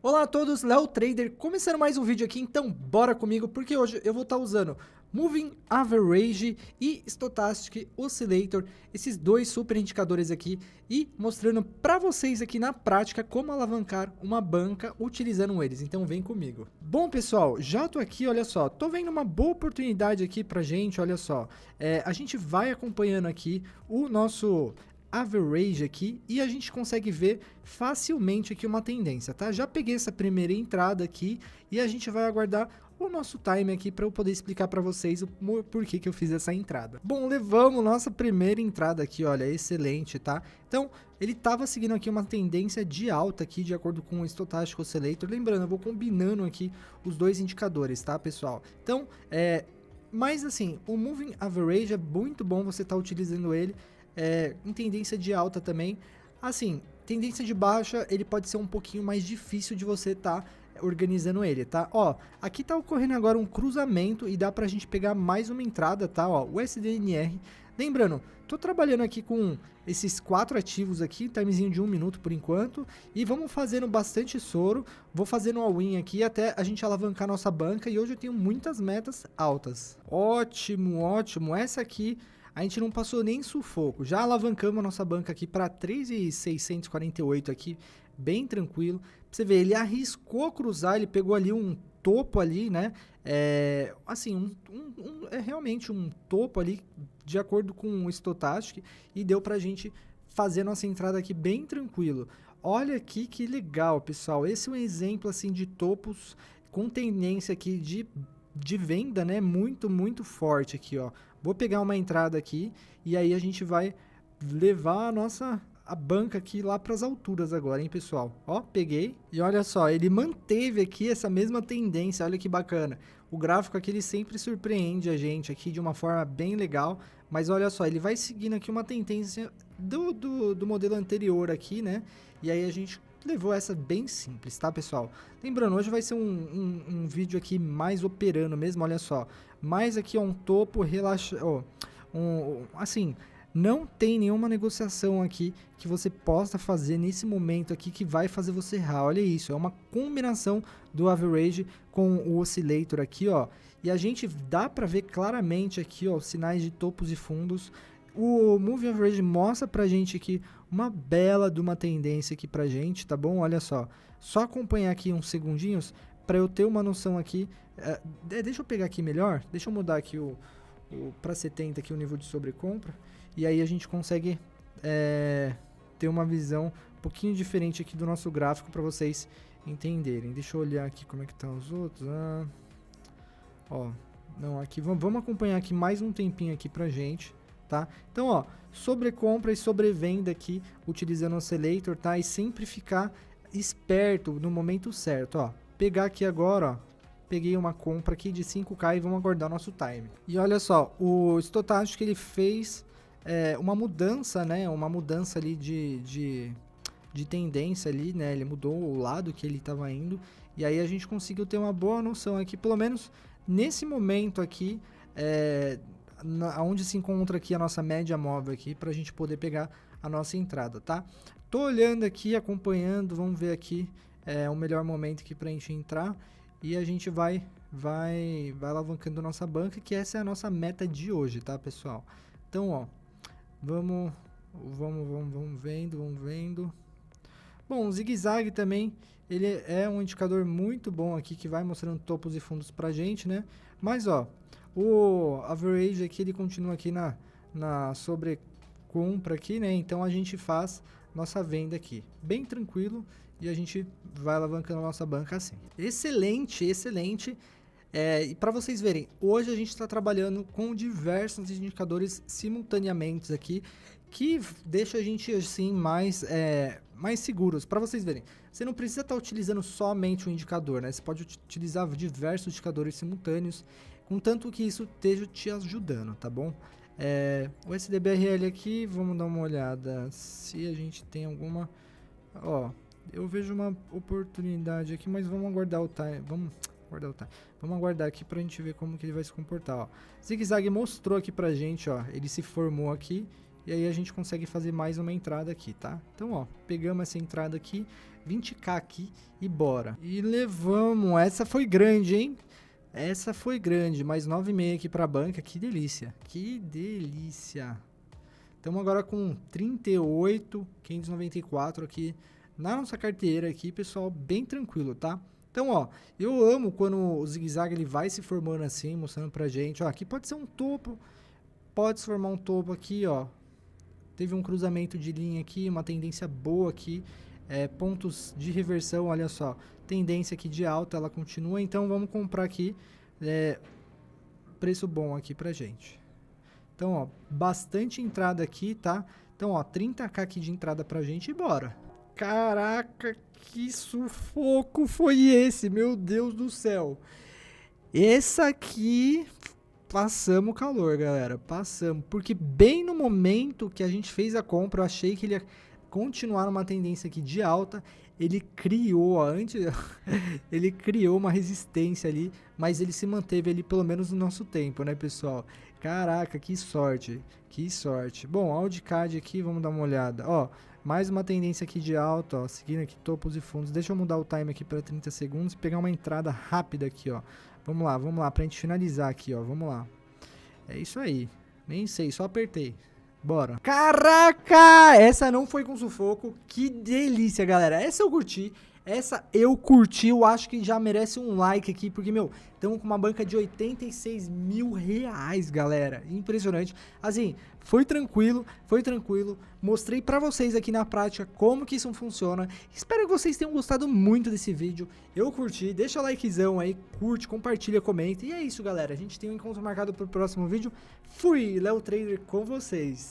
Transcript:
Olá a todos, Léo Trader, começando mais um vídeo aqui, então bora comigo, porque hoje eu vou estar usando Moving Average e Stochastic Oscillator, esses dois super indicadores aqui, e mostrando para vocês aqui na prática como alavancar uma banca utilizando eles, então vem comigo. Bom pessoal, já tô aqui, olha só, tô vendo uma boa oportunidade aqui pra gente, olha só, a gente vai acompanhando aqui o nosso average aqui e a gente consegue ver facilmente aqui uma tendência, tá? Já peguei essa primeira entrada aqui e a gente vai aguardar o nosso time aqui para eu poder explicar para vocês o porquê que eu fiz essa entrada. Bom, levamos nossa primeira entrada aqui, olha, excelente, tá? Então, ele estava seguindo aqui uma tendência de alta aqui, de acordo com o Stochastic Oscillator. Lembrando, eu vou combinando aqui os dois indicadores, tá, pessoal? Então, mas assim, o Moving Average é muito bom você estar utilizando ele em tendência de alta também. Assim, tendência de baixa, ele pode ser um pouquinho mais difícil de você estar organizando ele, tá? Ó, aqui tá ocorrendo agora um cruzamento e dá pra gente pegar mais uma entrada, tá? Ó, o SDNR. Lembrando, tô trabalhando aqui com esses 4 ativos aqui, timezinho de 1 minuto por enquanto, e vamos fazendo bastante soro, vou fazendo all-in aqui até a gente alavancar nossa banca, e hoje eu tenho muitas metas altas. Ótimo, ótimo, essa aqui a gente não passou nem sufoco, já alavancamos a nossa banca aqui para 3.648 aqui, bem tranquilo. Pra você ver, ele arriscou cruzar, ele pegou ali um topo ali, né? Assim, é realmente um topo ali, de acordo com o Stochastic, e deu pra gente fazer nossa entrada aqui bem tranquilo. Olha aqui que legal, pessoal. Esse é um exemplo assim de topos com tendência aqui de venda, né? Muito, muito forte aqui, ó. Vou pegar uma entrada aqui e aí a gente vai levar a banca aqui lá para as alturas agora, hein, pessoal? Ó, peguei. E olha só, ele manteve aqui essa mesma tendência, olha que bacana. O gráfico aqui, ele sempre surpreende a gente aqui de uma forma bem legal. Mas olha só, ele vai seguindo aqui uma tendência do modelo anterior aqui, né? E aí a gente levou essa bem simples, tá, pessoal? Lembrando, hoje vai ser um vídeo aqui mais operando mesmo, olha só. Mais aqui, ó, um topo relaxado, assim, não tem nenhuma negociação aqui que você possa fazer nesse momento aqui que vai fazer você errar. Olha isso, é uma combinação do average com o oscillator aqui, ó. E a gente dá para ver claramente aqui, ó, sinais de topos e fundos. O Moving Average mostra pra gente aqui uma bela de uma tendência aqui pra gente, tá bom? Olha só, só acompanhar aqui uns segundinhos para eu ter uma noção aqui. Deixa eu pegar aqui melhor, deixa eu mudar aqui para 70 aqui o nível de sobrecompra. E aí a gente consegue ter uma visão um pouquinho diferente aqui do nosso gráfico para vocês entenderem. Deixa eu olhar aqui como é que estão os outros. Ó, não, aqui vamos acompanhar aqui mais um tempinho aqui pra gente, tá? Então, ó, sobrecompra e sobrevenda aqui utilizando o oscillator, tá? E sempre ficar esperto no momento certo, ó. Pegar aqui agora, ó, peguei uma compra aqui de 5k e vamos aguardar o nosso time. E olha só, o Stochastic ele fez uma mudança, né? Uma mudança ali de tendência ali, né? Ele mudou o lado que ele estava indo e aí a gente conseguiu ter uma boa noção aqui, pelo menos nesse momento aqui, onde se encontra aqui a nossa média móvel aqui, para a gente poder pegar a nossa entrada, tá? Tô olhando aqui, acompanhando, vamos ver aqui o melhor momento aqui para a gente entrar e a gente vai alavancando nossa banca, que essa é a nossa meta de hoje, tá, pessoal? Então, ó, vamos vendo. Bom, o zigue-zague também, ele é um indicador muito bom aqui, que vai mostrando topos e fundos pra gente, né? Mas, ó, o average aqui, ele continua aqui na sobrecompra aqui, né? Então, a gente faz nossa venda aqui, bem tranquilo, e a gente vai alavancando a nossa banca assim. Excelente, excelente. E para vocês verem, hoje a gente está trabalhando com diversos indicadores simultaneamente aqui, que deixa a gente assim mais seguros. Para vocês verem, você não precisa estar utilizando somente um indicador, né? Você pode utilizar diversos indicadores simultâneos, contanto que isso esteja te ajudando, tá bom? O SDBRL aqui, vamos dar uma olhada se a gente tem alguma... Ó, eu vejo uma oportunidade aqui, mas vamos aguardar o time. Vamos aguardar aqui pra gente ver como que ele vai se comportar, ó. Zigue-zague mostrou aqui pra gente, ó. Ele se formou aqui E aí a gente consegue fazer mais uma entrada aqui, tá? Então, ó, pegamos essa entrada aqui, 20k aqui e bora. E levamos, essa foi grande, hein? Essa foi grande, mais 9,5 aqui pra banca, que delícia. Que delícia. Estamos agora com 38.594 aqui na nossa carteira aqui, pessoal, bem tranquilo, tá? Então, ó, eu amo quando o zigue-zague ele vai se formando assim, mostrando pra gente, ó, aqui pode ser um topo, pode se formar um topo aqui, ó. Teve um cruzamento de linha aqui, uma tendência boa aqui, pontos de reversão, olha só, tendência aqui de alta, ela continua, então vamos comprar aqui, preço bom aqui pra gente. Então, ó, bastante entrada aqui, tá? Então, ó, 30k aqui de entrada pra gente e bora. Caraca, que sufoco foi esse, meu Deus do céu. Essa aqui... Passamos o calor, galera, passamos, porque bem no momento que a gente fez a compra, eu achei que ele ia continuar numa tendência aqui de alta, ele criou, ó, ele criou uma resistência ali, mas ele se manteve ali pelo menos no nosso tempo, né, pessoal? Caraca, que sorte, que sorte. Bom, Audicad aqui, vamos dar uma olhada, ó, mais uma tendência aqui de alta, ó, seguindo aqui topos e fundos. Deixa eu mudar o time aqui para 30 segundos e pegar uma entrada rápida aqui, ó. Vamos lá, pra gente finalizar aqui, ó, vamos lá. É isso aí, nem sei, só apertei. Bora. Caraca, essa não foi com sufoco, que delícia, galera. Essa eu curti, eu acho que já merece um like aqui, porque, meu, estamos com uma banca de 86 mil reais, galera. Impressionante. Assim, foi tranquilo, mostrei pra vocês aqui na prática como que isso funciona. Espero que vocês tenham gostado muito desse vídeo. Eu curti, deixa o likezão aí, curte, compartilha, comenta. E é isso, galera, a gente tem um encontro marcado pro próximo vídeo. Fui, Léo Trader com vocês.